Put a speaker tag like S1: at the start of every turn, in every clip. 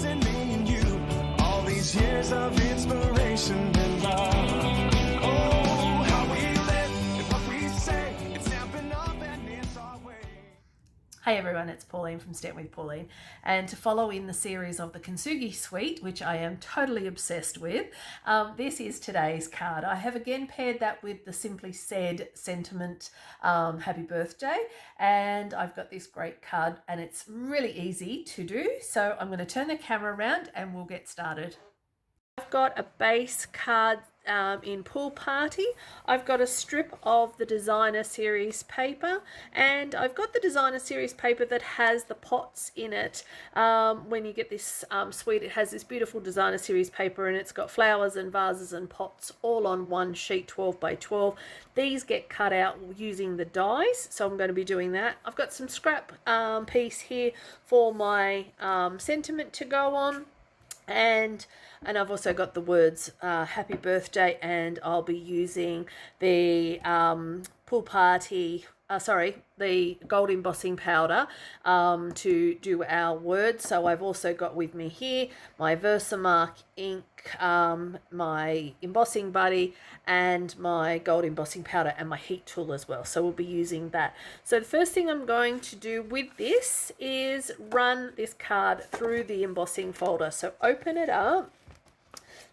S1: losing me and you. All these years of inspiration and love. Oh, how we live and what we say. It's stamping up and it's our way.
S2: Hey everyone, it's Pauline from Stamp with Pauline, and to follow in the series of the kintsugi suite, which I am totally obsessed with, this is today's card. I have again paired that with the Simply Said sentiment, happy birthday, and I've got this great card and it's really easy to do. So I'm going to turn the camera around and we'll get started. I've got a base card in Pool Party. I've got a strip of the designer series paper, and I've got the designer series paper that has the pots in it. When you get this suite, it has this beautiful designer series paper, and it's got flowers and vases and pots all on one sheet, 12 by 12. These get cut out using the dies, so I'm going to be doing that. I've got some scrap piece here for my sentiment to go on. And I've also got the words happy birthday, and I'll be using the Pool Party, the gold embossing powder to do our words. So I've also got with me here my Versamark ink, my embossing buddy, and my gold embossing powder, and my heat tool as well. So we'll be using that. So the first thing I'm going to do with this is run this card through the embossing folder. So open it up.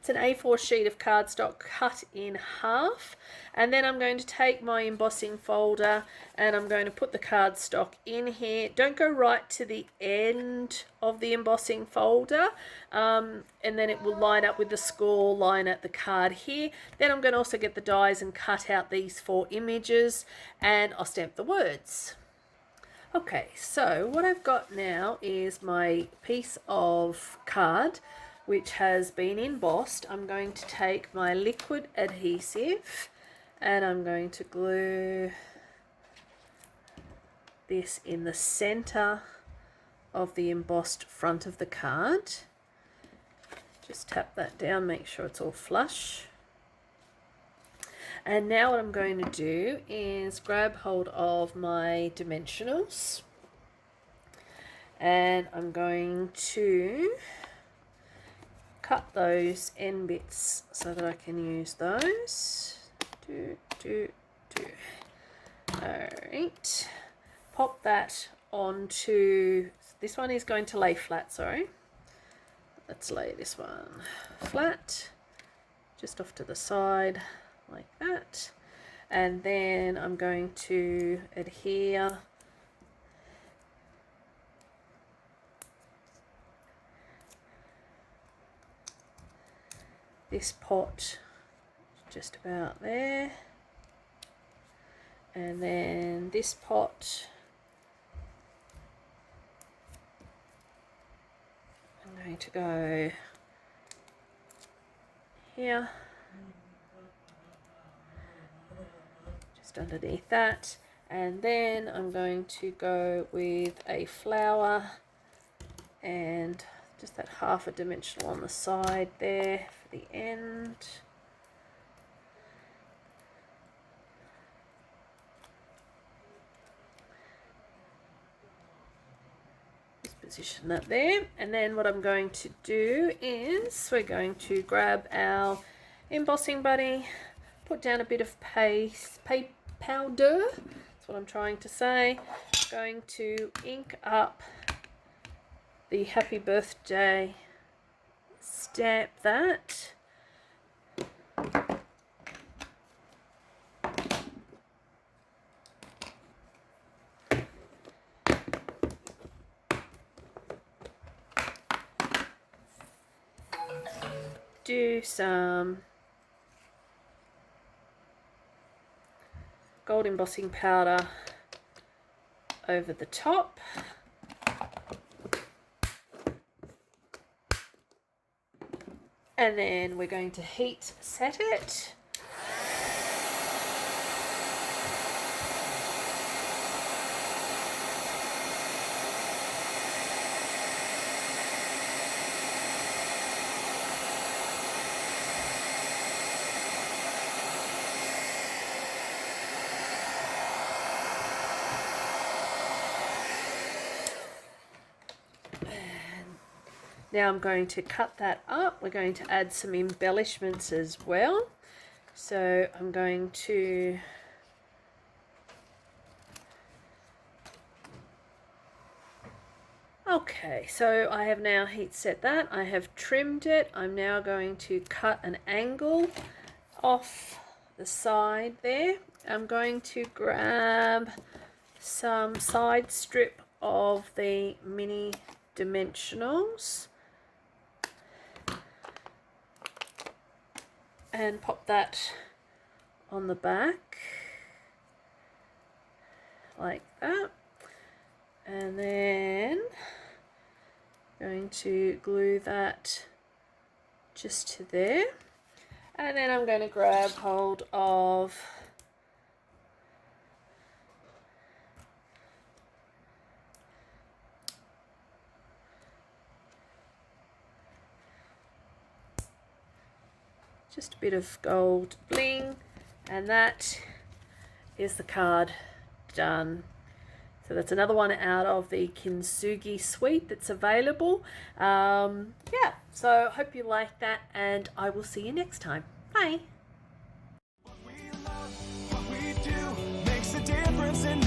S2: It's an A4 sheet of cardstock cut in half, and then I'm going to take my embossing folder and I'm going to put the cardstock in here. Don't go right to the end of the embossing folder, and then it will line up with the score line at the card here. Then I'm going to also get the dies and cut out these 4 images, and I'll stamp the words. Okay, so what I've got now is my piece of card which has been embossed. I'm going to take my liquid adhesive and I'm going to glue this in the center of the embossed front of the card. Just tap that down, make sure it's all flush. And now what I'm going to do is grab hold of my dimensionals, and I'm going to cut those end bits so that I can use those. Alright, pop that onto, this one is going to lay flat, sorry. Let's lay this one flat, just off to the side like that. And then I'm going to adhere this pot just about there, and then this pot I'm going to go here, just underneath that, and then I'm going to go with a flower and just that half a dimensional on the side there for the end. Just position that there, and then what I'm going to do is we're going to grab our embossing buddy, put down a bit of powder, that's what I'm trying to say. Going to ink up the happy birthday, stamp that, do some gold embossing powder over the top. And then we're going to heat set it. Now I'm going to cut that up. We're going to add some embellishments as well. So I'm going to okay, so I have now heat set that. I have trimmed it. I'm now going to cut an angle off the side there. I'm going to grab some side strip of the mini dimensionals and pop that on the back like that, and then going to glue that just to there, and then I'm going to grab hold of just a bit of gold bling, and that is the card done. So that's another one out of the Kintsugi suite that's available. Yeah, so hope you like that, and I will see you next time. Bye.
S1: What we love, what we do makes a difference in